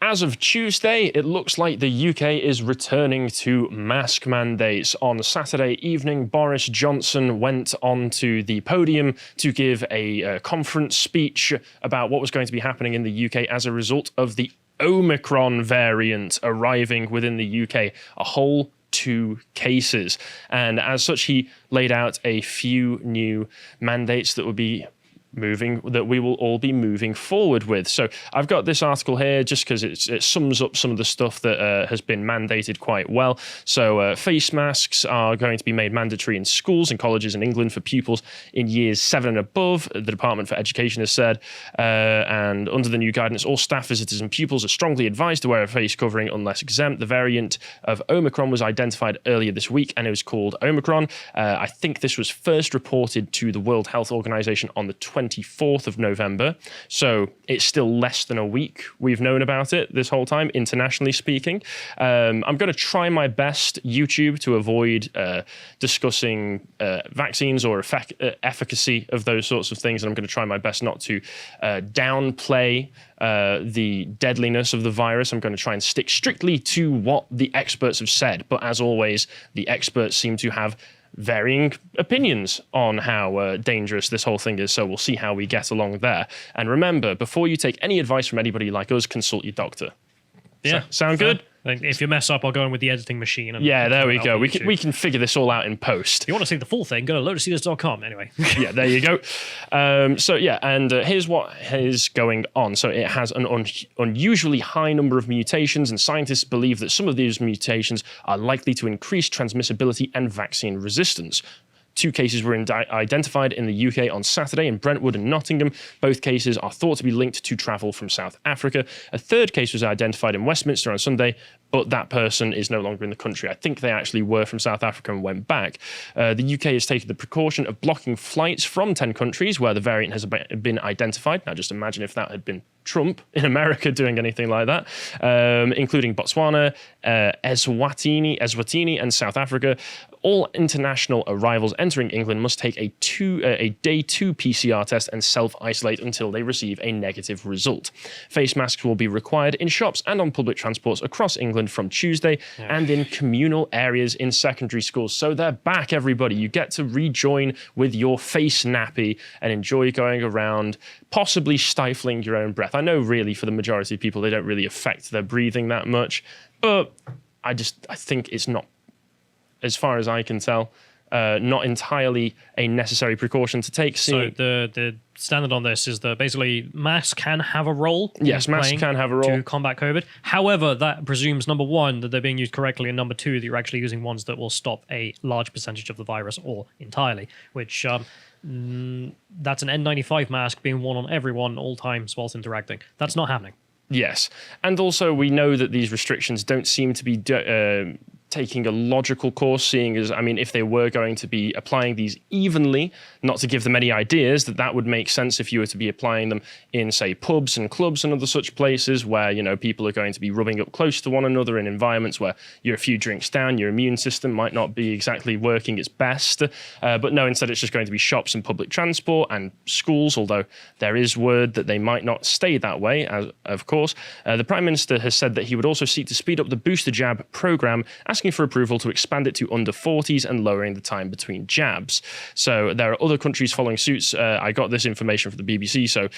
as of Tuesday, it looks like the UK is returning to mask mandates. On Saturday evening, Boris Johnson went onto the podium to give a conference speech about what was going to be happening in the UK as a result of the Omicron variant arriving within the UK. A whole 2 cases. And as such, he laid out a few new mandates that we will all be moving forward with. So I've got this article here just because it sums up some of the stuff that has been mandated quite well. So face masks are going to be made mandatory in schools and colleges in England for pupils in years 7 and above, the Department for Education has said. And under the new guidance, all staff, visitors and pupils are strongly advised to wear a face covering unless exempt. The variant of Omicron was identified earlier this week and it was called Omicron. I think this was first reported to the World Health Organization on the 24th of November. So it's still less than a week we've known about it this whole time, internationally speaking. I'm going to try my best, YouTube, to avoid discussing vaccines or efficacy of those sorts of things. And I'm going to try my best not to downplay the deadliness of the virus. I'm going to try and stick strictly to what the experts have said. But as always, the experts seem to have varying opinions on how dangerous this whole thing is, so we'll see how we get along there. And remember, before you take any advice from anybody like us, consult your doctor. Yeah. Sound good? If you mess up, I'll go in with the editing machine. Yeah, there we go. We can figure this all out in post. If you want to see the full thing, go to lotusseaters.com anyway. Yeah, there you go. Here's what is going on. So it has an unusually high number of mutations, and scientists believe that some of these mutations are likely to increase transmissibility and vaccine resistance. 2 cases were identified in the UK on Saturday in Brentwood and Nottingham. Both cases are thought to be linked to travel from South Africa. A 3rd case was identified in Westminster on Sunday, but that person is no longer in the country. I think they actually were from South Africa and went back. The UK has taken the precaution of blocking flights from 10 countries where the variant has been identified. Now just imagine if that had been Trump in America doing anything like that, including Botswana, Eswatini, and South Africa. All international arrivals entering England must take a day 2 PCR test and self-isolate until they receive a negative result. Face masks will be required in shops and on public transports across England from Tuesday and in communal areas in secondary schools. So they're back, everybody. You get to rejoin with your face nappy and enjoy going around, possibly stifling your own breath. I know really for the majority of people, they don't really affect their breathing that much, but I think it's not, as far as I can tell, not entirely a necessary precaution to take. So the standard on this is that basically masks can have a role. Yes, masks can have a role to combat COVID. However, that presumes, number 1, that they're being used correctly, and number 2, that you're actually using ones that will stop a large percentage of the virus or entirely, which that's an N95 mask being worn on everyone all times whilst interacting. That's not happening. Yes. And also we know that these restrictions don't seem to be taking a logical course, seeing as, I mean, if they were going to be applying these evenly, not to give them any ideas, that would make sense if you were to be applying them in, say, pubs and clubs and other such places where, you know, people are going to be rubbing up close to one another in environments where you're a few drinks down, your immune system might not be exactly working its best. But no, instead it's just going to be shops and public transport and schools, although there is word that they might not stay that way, of course. The Prime Minister has said that he would also seek to speed up the booster jab programme, asking for approval to expand it to under 40s and lowering the time between jabs. So there are other countries following suits. I got this information from the BBC. So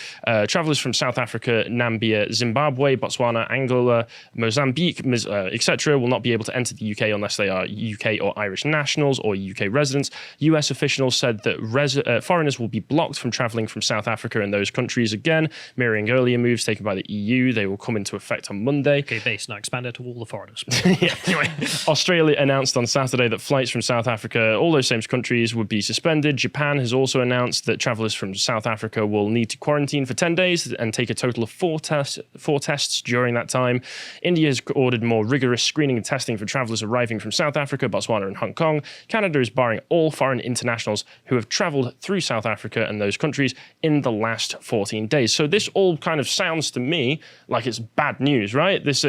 travellers from South Africa, Namibia, Zimbabwe, Botswana, Angola, Mozambique, etc. will not be able to enter the UK unless they are UK or Irish nationals or UK residents. US officials said that foreigners will be blocked from travelling from South Africa and those countries again, mirroring earlier moves taken by the EU. They will come into effect on Monday. Okay, base now expanded to all the foreigners. Yeah. Anyway, Australia announced on Saturday that flights from South Africa, all those same countries, would be suspended. Japan has also announced that travellers from South Africa will need to quarantine for 10 days and take a total of four tests during that time. India has ordered more rigorous screening and testing for travellers arriving from South Africa, Botswana and Hong Kong. Canada is barring all foreign internationals who have travelled through South Africa and those countries in the last 14 days. So this all kind of sounds to me like it's bad news, right? This,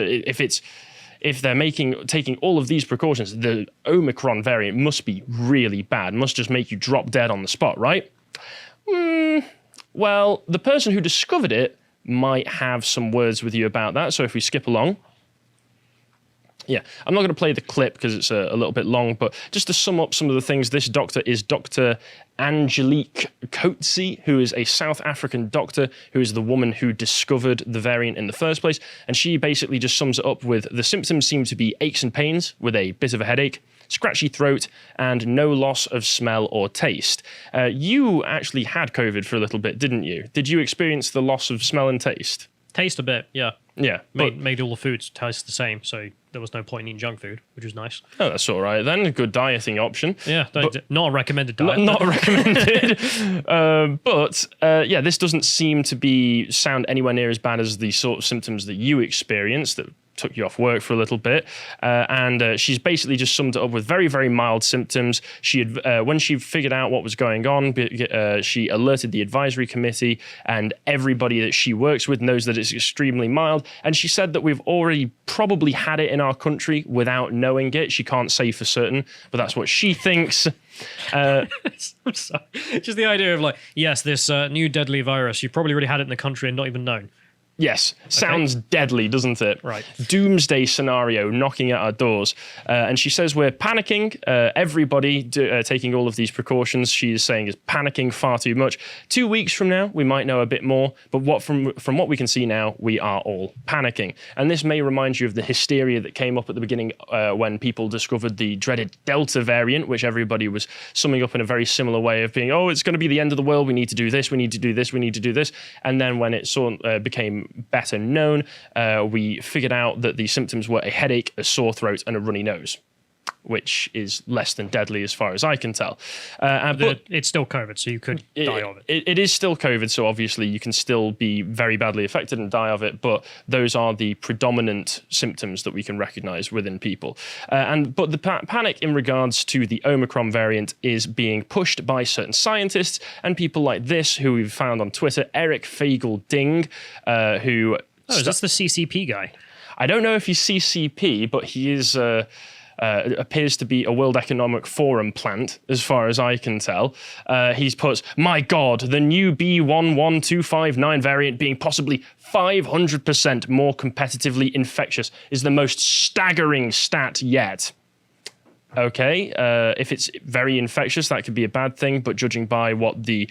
if they're taking all of these precautions, the Omicron variant must be really bad, must just make you drop dead on the spot, right? Well, the person who discovered it might have some words with you about that. So if we skip along. Yeah, I'm not going to play the clip because it's a little bit long, but just to sum up some of the things, this doctor is Dr. Angelique Coetzee, who is a South African doctor, who is the woman who discovered the variant in the first place. And she basically just sums it up with the symptoms seem to be aches and pains with a bit of a headache, scratchy throat, and no loss of smell or taste. You actually had COVID for a little bit, didn't you? Did you experience the loss of smell and taste? Taste a bit, yeah. Yeah. Made all the foods taste the same, so there was no point in eating junk food, which was nice. Oh, that's all right then. A good dieting option. Yeah, not a recommended diet. Not recommended. Yeah, this doesn't seem to sound anywhere near as bad as the sort of symptoms that you experienced that took you off work for a little bit. And she's basically just summed it up with very, very mild symptoms. She had, when she figured out what was going on, she alerted the advisory committee, and everybody that she works with knows that it's extremely mild. And she said that we've already probably had it in our country without knowing it. She can't say for certain, but that's what she thinks. I'm sorry. Just the idea of yes, this new deadly virus, you probably already had it in the country and not even known. Yes, sounds deadly, doesn't it? Right. Doomsday scenario knocking at our doors. And she says we're panicking. Everybody taking all of these precautions, she is saying, is panicking far too much. 2 weeks from now, we might know a bit more. But from what we can see now, we are all panicking. And this may remind you of the hysteria that came up at the beginning when people discovered the dreaded Delta variant, which everybody was summing up in a very similar way of being, oh, it's going to be the end of the world. We need to do this. We need to do this. We need to do this. And then when it became better known, we figured out that the symptoms were a headache, a sore throat, and a runny nose, which is less than deadly as far as I can tell. But it's still COVID, so you could die of it. It is still COVID, so obviously you can still be very badly affected and die of it, but those are the predominant symptoms that we can recognize within people. But the panic in regards to the Omicron variant is being pushed by certain scientists and people like this, who we've found on Twitter, Eric Fagel-Ding, who... is this the CCP guy? I don't know if he's CCP, but he is... appears to be a World Economic Forum plant, as far as I can tell. He's put, my God, the new B11259 variant being possibly 500% more competitively infectious is the most staggering stat yet. Okay, if it's very infectious, that could be a bad thing, but judging by what the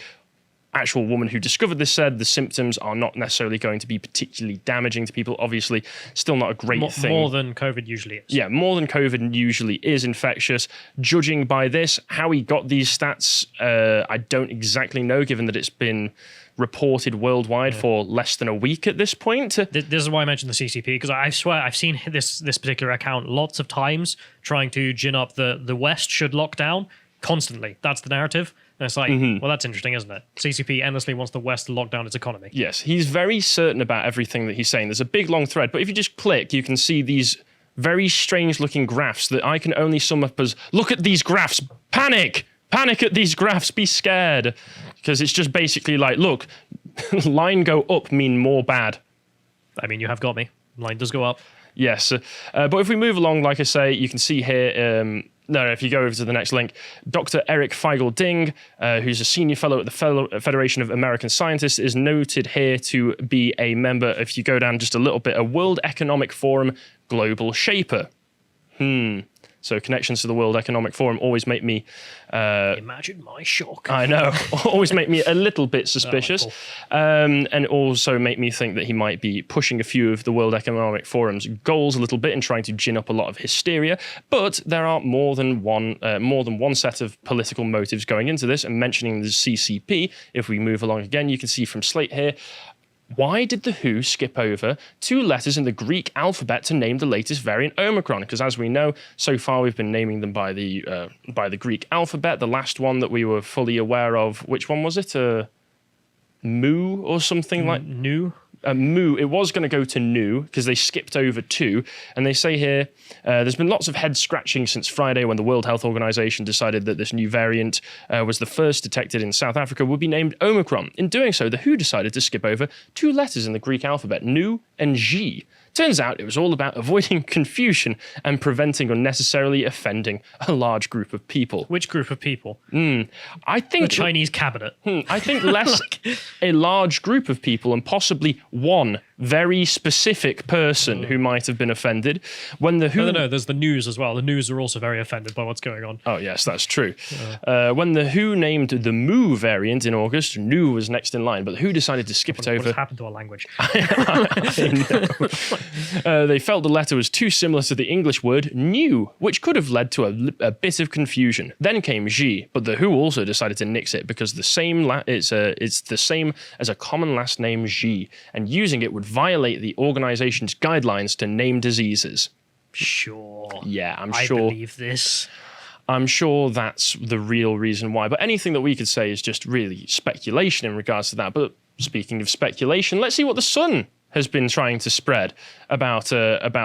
actual woman who discovered this said, the symptoms are not necessarily going to be particularly damaging to people. Obviously, still not a great thing. More than COVID usually is. Yeah, more than COVID usually is infectious. Judging by this, how he got these stats, I don't exactly know, given that it's been reported worldwide for less than a week at this point. This is why I mentioned the CCP, because I swear I've seen this particular account lots of times trying to gin up the West should lock down constantly. That's the narrative. And it's like, well, that's interesting, isn't it? CCP endlessly wants the West to lock down its economy. Yes, he's very certain about everything that he's saying. There's a big, long thread, but if you just click, you can see these very strange-looking graphs that I can only sum up as, look at these graphs, panic! Panic at these graphs, be scared. Because it's just basically like, look, line go up mean more bad. I mean, you have got me. Line does go up. Yes, but if we move along, like I say, you can see here... if you go over to the next link, Dr. Eric Fagel-Ding, who's a senior fellow at the Federation of American Scientists, is noted here to be a member, if you go down just a little bit, a World Economic Forum Global Shaper. So connections to the World Economic Forum always make me... Imagine my shock. I know. Always make me a little bit suspicious. And also make me think that he might be pushing a few of the World Economic Forum's goals a little bit and trying to gin up a lot of hysteria. But there are more than one set of political motives going into this. And mentioning the CCP, if we move along again, you can see from Slate here, why did the WHO skip over 2 letters in the Greek alphabet to name the latest variant Omicron? Because as we know, so far we've been naming them by the Greek alphabet. The last one that we were fully aware of, which one was it? Mu or something like... Nu? Mu. It was going to go to Nu because they skipped over 2. And they say here, there's been lots of head scratching since Friday when the World Health Organization decided that this new variant was the first detected in South Africa would be named Omicron. In doing so, the WHO decided to skip over 2 letters in the Greek alphabet, Nu and G. Turns out it was all about avoiding confusion and preventing unnecessarily offending a large group of people. Which group of people? I think The Chinese cabinet. I think less a large group of people and possibly one very specific person who might have been offended. When the WHO... No, there's the news as well. The news are also very offended by what's going on. Oh, yes, that's true. When the WHO named the Mu variant in August, Nu was next in line, but the WHO decided to skip it over. What has happened to our language? They felt the letter was too similar to the English word new, which could have led to a bit of confusion. Then came Xi, but the WHO also decided to nix it because it's the same as a common last name Xi, and using it would violate the organization's guidelines to name diseases. Sure. Yeah, I believe this. I'm sure that's the real reason why. But anything that we could say is just really speculation in regards to that. But speaking of speculation, let's see what the Sun has been trying to spread about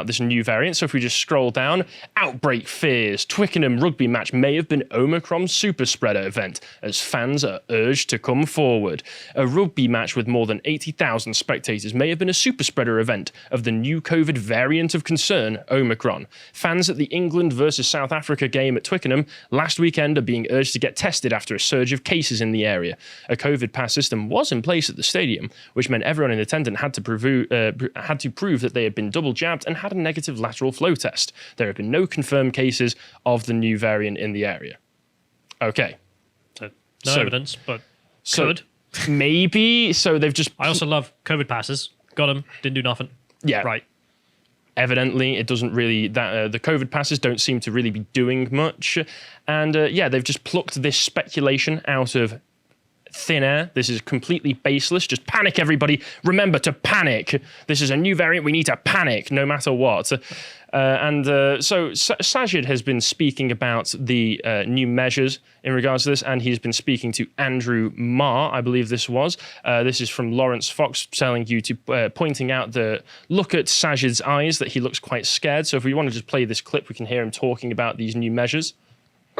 this new variant. So if we just scroll down, Outbreak Fears, Twickenham rugby match may have been Omicron super spreader event as fans are urged to come forward. A rugby match with more than 80,000 spectators may have been a super spreader event of the new COVID variant of concern, Omicron. Fans at the England versus South Africa game at Twickenham last weekend are being urged to get tested after a surge of cases in the area. A COVID pass system was in place at the stadium, which meant everyone in attendance had to prove that they had been double jabbed and had a negative lateral flow test. There have been no confirmed cases of the new variant in the area. Okay. No evidence, but could. Maybe. So they've just... I also love COVID passes. Got them. Didn't do nothing. Yeah. Right. Evidently, it doesn't really... the COVID passes don't seem to really be doing much. And they've just plucked this speculation out of thin air. This is completely baseless. Just panic, everybody. Remember to panic. This is a new variant. We need to panic no matter what. So Sajid has been speaking about the new measures in regards to this, and he's been speaking to Andrew Marr, I believe this was. This is from Lawrence Fox telling you to pointing out look at Sajid's eyes, that he looks quite scared. So if we want to just play this clip, we can hear him talking about these new measures.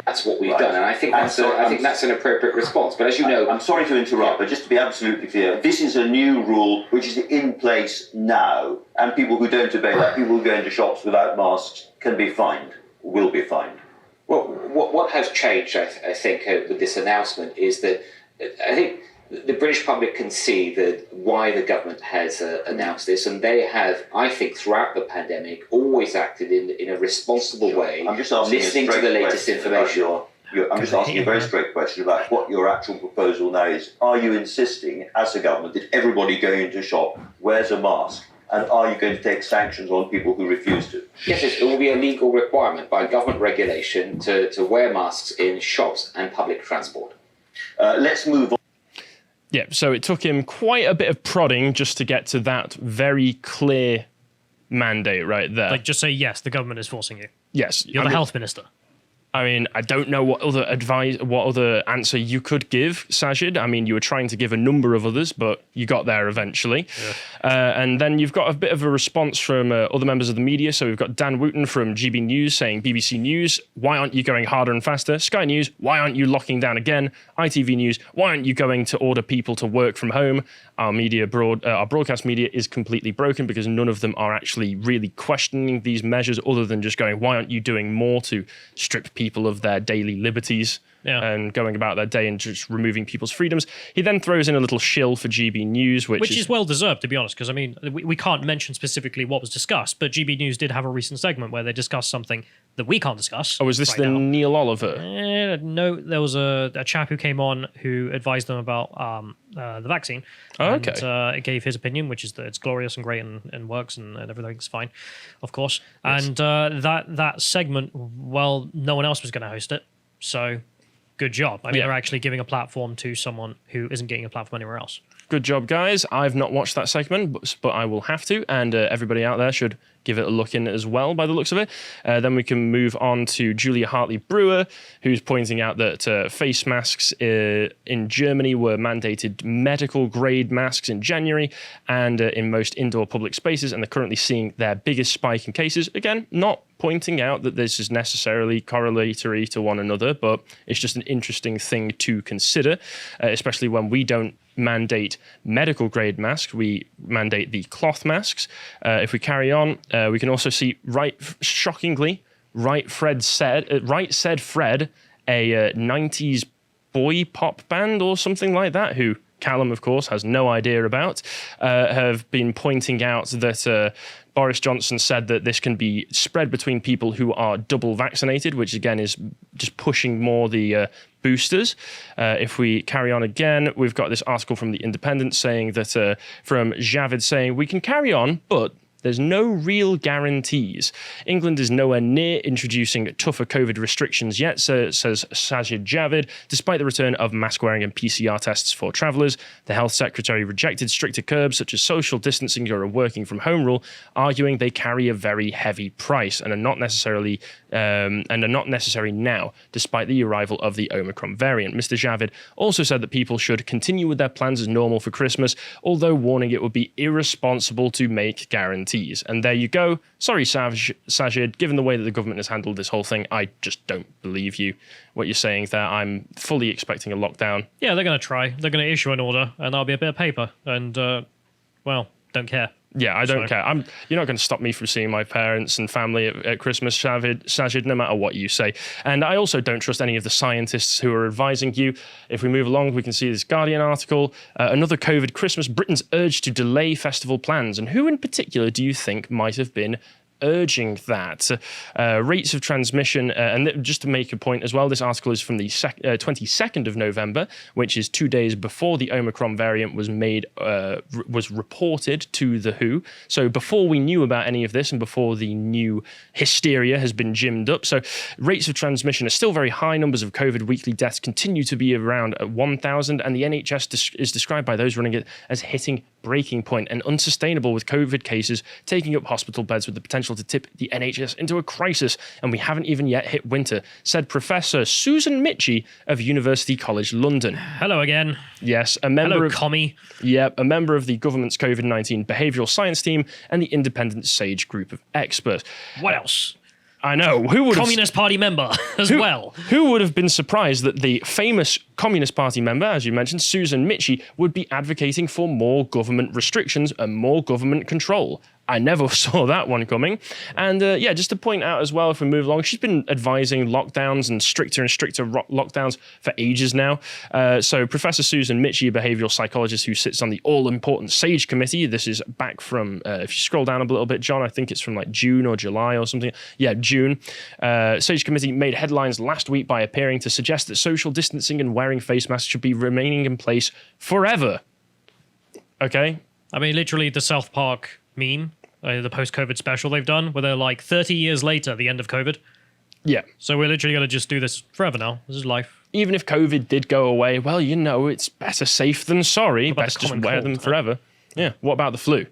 That's what we've done, and I think that's an appropriate response. But as you know, I'm sorry to interrupt, but just to be absolutely clear, this is a new rule which is in place now, and people who don't obey that, people who go into shops without masks, can be fined, will be fined. Well, what has changed, I think, with this announcement is that I think the British public can see why the government has announced this, and they have, I think, throughout the pandemic, always acted in a responsible way, I'm just asking listening to the latest information. I'm just asking a very straight question about what your actual proposal now is. Are you insisting, as a government, that everybody going into a shop wears a mask? And are you going to take sanctions on people who refuse to? Yes, it will be a legal requirement by government regulation to wear masks in shops and public transport. Let's move on. Yeah, so it took him quite a bit of prodding just to get to that very clear mandate right there. Like, just say, yes, the government is forcing you. Yes. You're the health minister. I mean, I don't know what other answer you could give, Sajid. I mean, you were trying to give a number of others, but you got there eventually. Yeah. And then you've got a bit of a response from other members of the media. So we've got Dan Wooten from GB News saying, BBC News, why aren't you going harder and faster? Sky News, why aren't you locking down again? ITV News, why aren't you going to order people to work from home? Our broadcast media is completely broken because none of them are actually really questioning these measures other than just going, why aren't you doing more to strip people of their daily liberties and going about their day and just removing people's freedoms? He then throws in a little shill for GB News, which is well deserved, to be honest, because I mean, we can't mention specifically what was discussed, but GB News did have a recent segment where they discussed something that we can't discuss. Oh, was this the Neil Oliver? No, there was a chap who came on who advised them about the vaccine. Oh, okay. And it gave his opinion, which is that it's glorious and great and works and everything's fine, of course. Yes. And that segment, well, no one else was going to host it, so good job. I mean, they're actually giving a platform to someone who isn't getting a platform anywhere else. Good job, guys. I've not watched that segment, but I will have to, and everybody out there should give it a look in as well by the looks of it. Then we can move on to Julia Hartley-Brewer, who's pointing out that face masks in Germany were mandated medical-grade masks in January and in most indoor public spaces, and they're currently seeing their biggest spike in cases. Again, not pointing out that this is necessarily correlatory to one another, but it's just an interesting thing to consider, especially when we don't mandate medical grade masks. We mandate the cloth masks. If we carry on, we can also see, shockingly, Right Said Fred, a 90s boy pop band or something like that, who Callum, of course, has no idea about, have been pointing out that Boris Johnson said that this can be spread between people who are double vaccinated, which again is just pushing more the boosters. If we carry on again, we've got this article from The Independent saying that, from Javid saying, we can carry on, but there's no real guarantees. England is nowhere near introducing tougher COVID restrictions yet, says Sajid Javid. Despite the return of mask wearing and PCR tests for travellers, the health secretary rejected stricter curbs such as social distancing or a working from home rule, arguing they carry a very heavy price and are not necessary now, despite the arrival of the Omicron variant. Mr. Javid also said that people should continue with their plans as normal for Christmas, although warning it would be irresponsible to make guarantees. And there you go. Sorry, Sajid, given the way that the government has handled this whole thing, I just don't believe you. What you're saying there, I'm fully expecting a lockdown. Yeah, they're going to try. They're going to issue an order, and there'll be a bit of paper. And, well, don't care. Yeah, I don't care. You're not going to stop me from seeing my parents and family at Christmas, Sajid, no matter what you say. And I also don't trust any of the scientists who are advising you. If we move along, we can see this Guardian article. Another COVID Christmas, Britain's urged to delay festival plans. And who in particular do you think might have been urging that? Rates of transmission, and just to make a point as well, this article is from the 22nd of November, which is 2 days before the Omicron variant was reported to the WHO. So before we knew about any of this and before the new hysteria has been gymmed up. So rates of transmission are still very high. Numbers of COVID weekly deaths continue to be around 1,000, and the NHS is described by those running it as hitting breaking point and unsustainable, with COVID cases taking up hospital beds with the potential to tip the NHS into a crisis. And we haven't even yet hit winter, said Professor Susan Mitchie of University College London. Hello again. Yes, a member Hello, of commie. Yeah, a member of the government's COVID-19 behavioural science team and the independent SAGE group of experts. What else? I know. Who would Communist Party member as well. Who would have been surprised that the famous Communist Party member, as you mentioned, Susan Mitchie, would be advocating for more government restrictions and more government control? I never saw that one coming. And just to point out as well, if we move along, she's been advising lockdowns and stricter lockdowns for ages now. So Professor Susan Mitchie, a behavioural psychologist who sits on the all-important SAGE committee. This is back from, if you scroll down a little bit, John, I think it's from like June or July or something. Yeah, June. SAGE committee made headlines last week by appearing to suggest that social distancing and wearing face masks should be remaining in place forever. Okay? I mean, literally the South Park meme, the post-COVID special they've done, where they're like 30 years later, the end of COVID. Yeah. So we're literally going to just do this forever now. This is life. Even if COVID did go away, well, you know, it's better safe than sorry. Best just wear them forever. Yeah. What about the flu?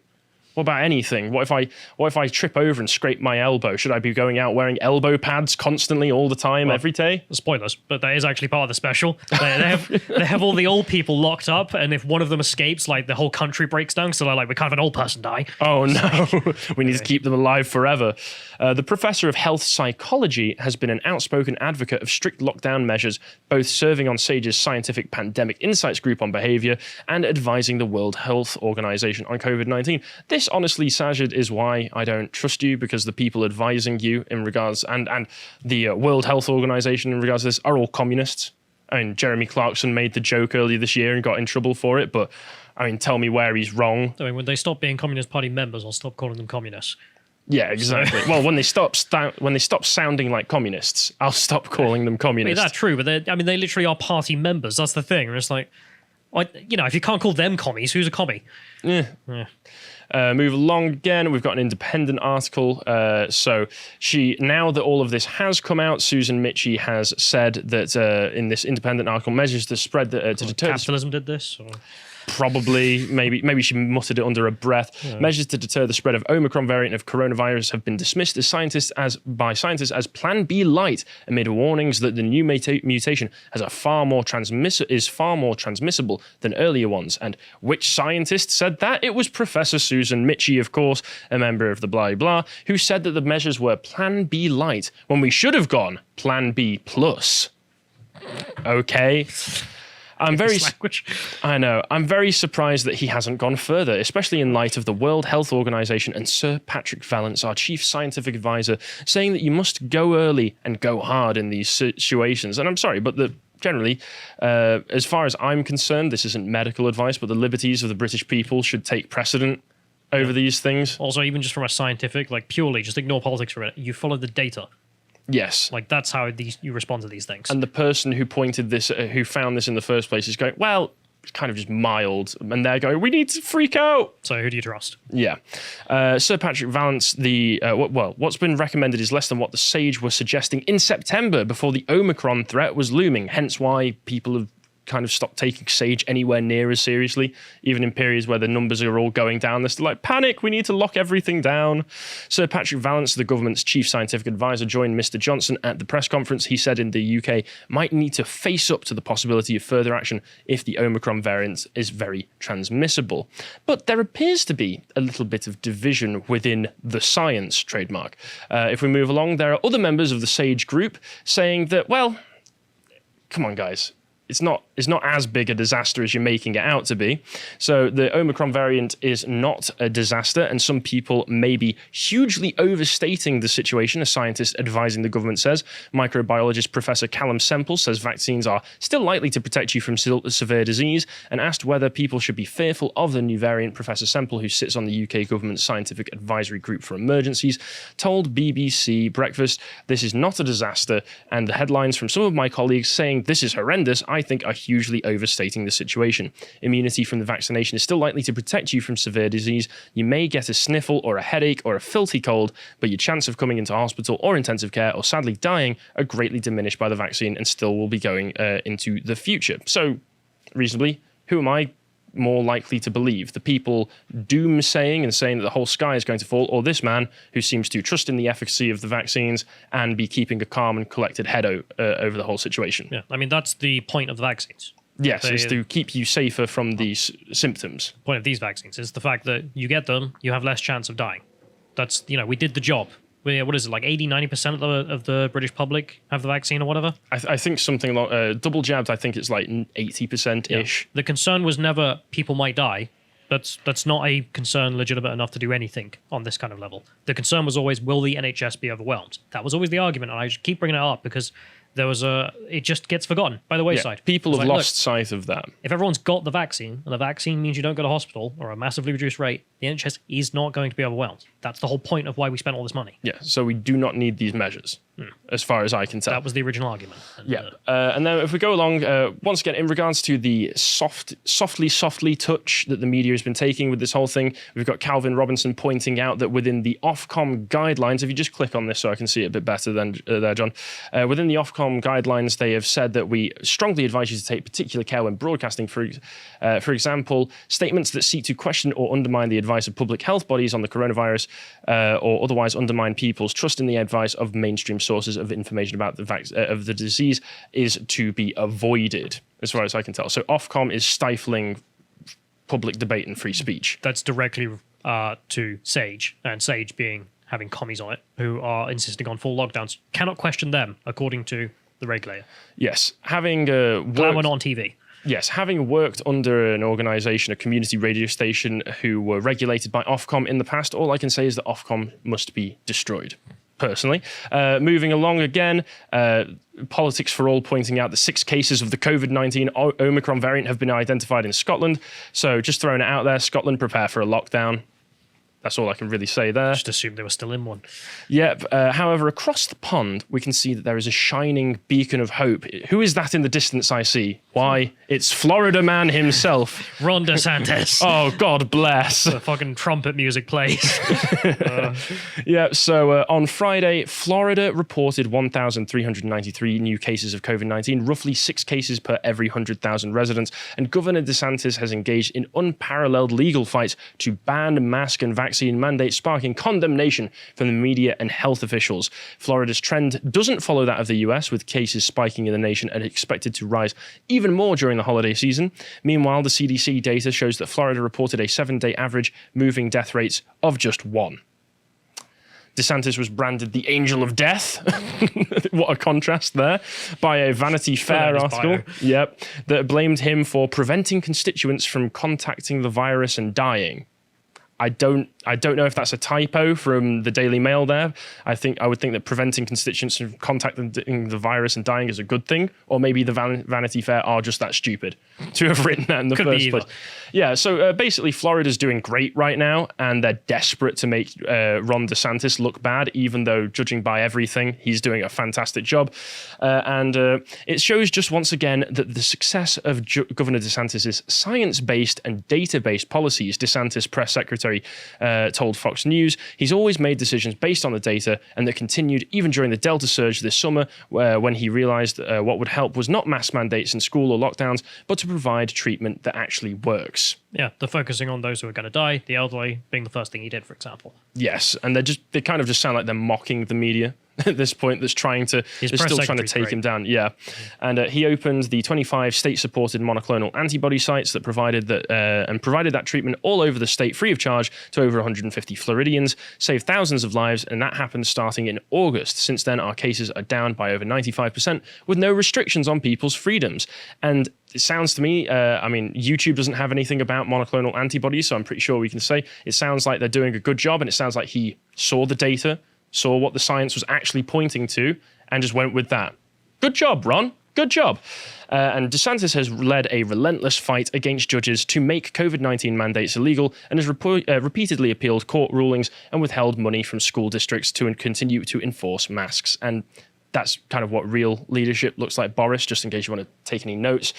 What about anything? What if I trip over and scrape my elbow? Should I be going out wearing elbow pads constantly all the time, every day? Spoilers, but that is actually part of the special. They have all the old people locked up, and if one of them escapes, like the whole country breaks down. So they're like, we can't have an old person die. Oh no, we need to keep them alive forever. The professor of health psychology has been an outspoken advocate of strict lockdown measures, both serving on SAGE's scientific pandemic insights group on behaviour and advising the World Health Organization on COVID-19. This, honestly, Sajid, is why I don't trust you, because the people advising you in regards, and the World Health Organization in regards to this, are all communists. I mean, Jeremy Clarkson made the joke earlier this year and got in trouble for it, but I mean, tell me where he's wrong. I mean, when they stop being Communist Party members, I'll stop calling them communists. Yeah, exactly. Well, when they stop sounding like communists, I'll stop calling them communists. I mean, that's true, but they literally are party members. That's the thing. It's like, if you can't call them commies, who's a commie? Yeah. Move along again. We've got an independent article. So now that all of this has come out, Susan Mitchie has said that in this independent article, measures to spread to deter capitalism did this. Or? Probably, maybe she muttered it under her breath. Yeah. Measures to deter the spread of Omicron variant of coronavirus have been dismissed by scientists as Plan B light, amid warnings that the new mutation is far more transmissible than earlier ones. And which scientist said that? It was Professor Susan Mitchie, of course, a member of the blah blah, who said that the measures were Plan B light when we should have gone Plan B plus. Okay. I'm very language. I know. I'm very surprised that he hasn't gone further, especially in light of the World Health Organization and Sir Patrick Vallance, our chief scientific advisor, saying that you must go early and go hard in these situations. And I'm sorry, but generally, as far as I'm concerned, this isn't medical advice, but the liberties of the British people should take precedent over these things. Also, even just from a scientific, like purely, just ignore politics for a minute. You follow the data. Yes. Like that's how you respond to these things. And the person who pointed this, who found this in the first place is going, well, it's kind of just mild. And they're going, we need to freak out. So who do you trust? Yeah. Sir Patrick Vallance, what's been recommended is less than what the SAGE were suggesting in September before the Omicron threat was looming. Hence why people have kind of stopped taking SAGE anywhere near as seriously, even in periods where the numbers are all going down. They're still like, panic, we need to lock everything down. Sir Patrick Vallance, the government's chief scientific advisor, joined Mr. Johnson at the press conference. He said in the UK might need to face up to the possibility of further action if the Omicron variant is very transmissible. But there appears to be a little bit of division within the science, trademark. If we move along, there are other members of the SAGE group saying that, well, come on, guys. It's not as big a disaster as you're making it out to be. So the Omicron variant is not a disaster, and some people may be hugely overstating the situation, a scientist advising the government says. Microbiologist Professor Callum Semple says vaccines are still likely to protect you from severe disease, and asked whether people should be fearful of the new variant. Professor Semple, who sits on the UK government's scientific advisory group for emergencies, told BBC Breakfast, "This is not a disaster, and the headlines from some of my colleagues saying this is horrendous, I think are hugely overstating the situation. Immunity from the vaccination is still likely to protect you from severe disease. You may get a sniffle or a headache or a filthy cold, but your chance of coming into hospital or intensive care or sadly dying are greatly diminished by the vaccine and still will be going into the future." So, reasonably, who am I more likely to believe? The people doom-saying and saying that the whole sky is going to fall, or this man who seems to trust in the efficacy of the vaccines and be keeping a calm and collected head over the whole situation? Yeah, I mean, that's the point of the vaccines. Yes, is to keep you safer from these symptoms. Point of these vaccines is the fact that you get them, you have less chance of dying. That's, we did the job. What is it, like 80-90% of the British public have the vaccine or whatever? I think something along, double jabbed, I think it's like 80%-ish. Yeah. The concern was never people might die. That's not a concern legitimate enough to do anything on this kind of level. The concern was always, will the NHS be overwhelmed? That was always the argument, and I just keep bringing it up because it just gets forgotten by the wayside. Yeah, people have lost sight of that. If everyone's got the vaccine, and the vaccine means you don't go to hospital or a massively reduced rate, the NHS is not going to be overwhelmed. That's the whole point of why we spent all this money. Yeah, so we do not need these measures, as far as I can tell. That was the original argument. And then if we go along, once again, in regards to the softly touch that the media has been taking with this whole thing, we've got Calvin Robinson pointing out that within the Ofcom guidelines, if you just click on this so I can see it a bit better than there, John, within the Ofcom guidelines, they have said that we strongly advise you to take particular care when broadcasting. For example, statements that seek to question or undermine the advice of public health bodies on the coronavirus or otherwise undermine people's trust in the advice of mainstream sources of information about of the disease is to be avoided, as far as I can tell. So Ofcom is stifling public debate and free speech. That's directly to SAGE, and SAGE having commies on it, who are insisting on full lockdowns. Cannot question them, according to the regulator. Yes, having glad we're not on TV. Yes, having worked under an organisation, a community radio station, who were regulated by Ofcom in the past, all I can say is that Ofcom must be destroyed, personally. Moving along again, Politics for All pointing out that 6 cases of the COVID-19 Omicron variant have been identified in Scotland. So just throwing it out there, Scotland, prepare for a lockdown. That's all I can really say there. Just assume they were still in one. Yep. However, across the pond, we can see that there is a shining beacon of hope. Who is that in the distance I see? Why, it's Florida man himself. Ron DeSantis. Oh, God bless. The fucking trumpet music plays. Yeah, so on Friday, Florida reported 1,393 new cases of COVID-19, roughly 6 cases per every 100,000 residents, and Governor DeSantis has engaged in unparalleled legal fights to ban mask and vaccine mandates, sparking condemnation from the media and health officials. Florida's trend doesn't follow that of the US, with cases spiking in the nation and expected to rise even more during the holiday season. Meanwhile, the CDC data shows that Florida reported a 7-day average moving death rates of just 1. DeSantis was branded the angel of death. What a contrast there. By a Vanity Fair article. Yep. That blamed him for preventing constituents from contacting the virus and dying. I don't know if that's a typo from the Daily Mail there. I would think that preventing constituents from contacting the virus and dying is a good thing, or maybe the Vanity Fair are just that stupid to have written that in the first place. Yeah, so basically Florida's doing great right now, and they're desperate to make Ron DeSantis look bad, even though, judging by everything, he's doing a fantastic job. And it shows just once again that the success of Governor DeSantis' science-based and data-based policies, DeSantis press secretary told Fox News. He's always made decisions based on the data, and that continued even during the Delta surge this summer, when he realized what would help was not mask mandates in school or lockdowns, but to provide treatment that actually works. Yeah, they're focusing on those who are going to die, the elderly being the first thing he did, for example. Yes, and they kind of just sound like they're mocking the media at this point. They're still trying to take him down. Yeah, and he opened the 25 state-supported monoclonal antibody sites that provided that treatment all over the state free of charge to over 150 Floridians, saved thousands of lives, and that happened starting in August. Since then, our cases are down by over 95% with no restrictions on people's freedoms. And it sounds to me, YouTube doesn't have anything about monoclonal antibodies, so I'm pretty sure we can say it sounds like they're doing a good job, and it sounds like he saw the data, saw what the science was actually pointing to, and just went with that. Good job, Ron. Good job. And DeSantis has led a relentless fight against judges to make COVID-19 mandates illegal, and has repeatedly appealed court rulings and withheld money from school districts to continue to enforce masks. And that's kind of what real leadership looks like, Boris, just in case you want to take any notes.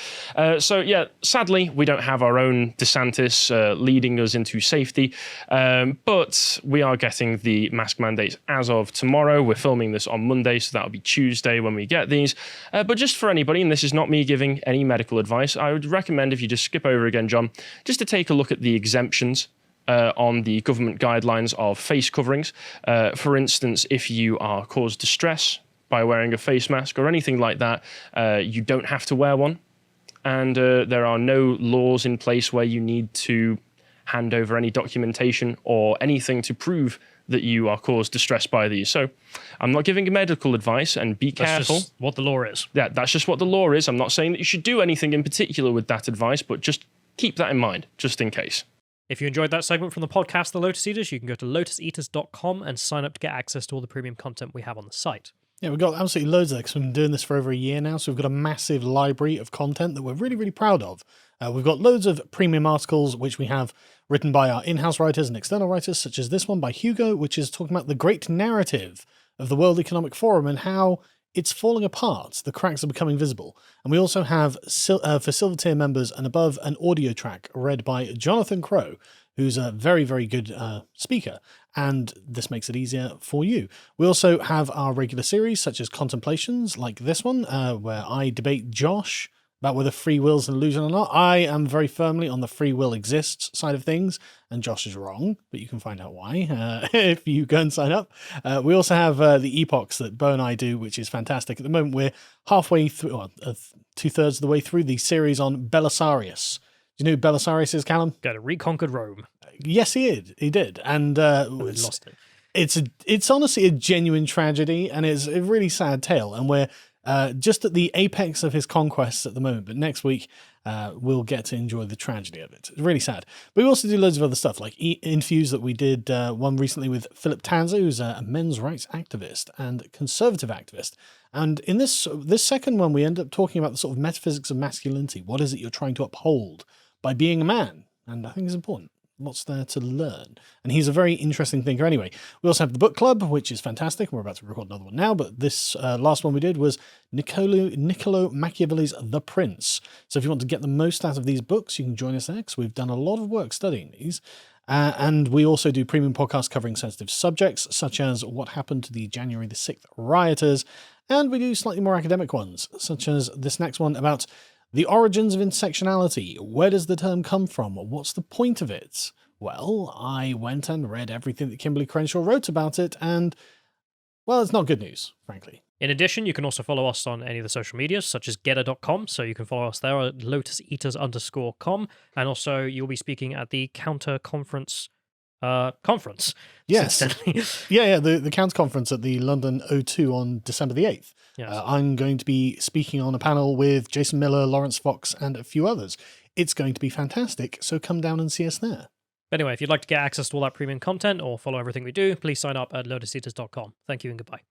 Sadly, we don't have our own DeSantis leading us into safety, but we are getting the mask mandates as of tomorrow. We're filming this on Monday, so that'll be Tuesday when we get these. But just for anybody, and this is not me giving any medical advice, I would recommend, if you just skip over again, John, just to take a look at the exemptions on the government guidelines of face coverings. For instance, if you are caused distress by wearing a face mask or anything like that, you don't have to wear one. And there are no laws in place where you need to hand over any documentation or anything to prove that you are caused distress by these. So I'm not giving medical advice, and be careful. That's just what the law is. Yeah, that's just what the law is. I'm not saying that you should do anything in particular with that advice, but just keep that in mind, just in case. If you enjoyed that segment from the podcast, The Lotus Eaters, you can go to lotuseaters.com and sign up to get access to all the premium content we have on the site. Yeah, we've got absolutely loads of this. We've been doing this for over a year now, so we've got a massive library of content that we're really, really proud of. We've got loads of premium articles, which we have written by our in-house writers and external writers, such as this one by Hugo, which is talking about the great narrative of the World Economic Forum and how it's falling apart. The cracks are becoming visible. And we also have, for silver tier members and above, an audio track read by Jonathan Crow, who's a very, very good speaker, and this makes it easier for you. We also have our regular series, such as Contemplations, like this one, where I debate Josh about whether free will's an illusion or not. I am very firmly on the free will exists side of things, and Josh is wrong, but you can find out why if you go and sign up. We also have the epochs that Bo and I do, which is fantastic. At the moment, we're halfway through, or 2/3 of the way through the series on Belisarius. Do you know who Belisarius is, Callum? Go to reconquered Rome. Yes, he did. And Lost it. It's honestly a genuine tragedy, and it's a really sad tale. And we're just at the apex of his conquests at the moment. But next week, we'll get to enjoy the tragedy of it. It's really sad. But we also do loads of other stuff, like interviews that we did, one recently with Philip Tanzer, who's a men's rights activist and conservative activist. And in this second one, we end up talking about the sort of metaphysics of masculinity. What is it you're trying to uphold by being a man? And I think it's important. Lots there to learn. And he's a very interesting thinker anyway. We also have the book club, which is fantastic. We're about to record another one now, but this last one we did was Niccolo Machiavelli's The Prince. So if you want to get the most out of these books, you can join us there, because we've done a lot of work studying these. And we also do premium podcasts covering sensitive subjects, such as what happened to the January the 6th rioters. And we do slightly more academic ones, such as this next one about the origins of intersectionality. Where does the term come from? What's the point of it? Well, I went and read everything that Kimberly Crenshaw wrote about it, and, well, it's not good news, frankly. In addition, you can also follow us on any of the social medias, such as getter.com, so you can follow us there at lotuseaters_com, and also you'll be speaking at the Counter Conference conference. Yes. Incidentally. Yeah, the Counts Conference at the London O2 on December the 8th. Yes. I'm going to be speaking on a panel with Jason Miller, Lawrence Fox, and a few others. It's going to be fantastic, so come down and see us there. But anyway, if you'd like to get access to all that premium content or follow everything we do, please sign up at lotuseaters.com. Thank you and goodbye.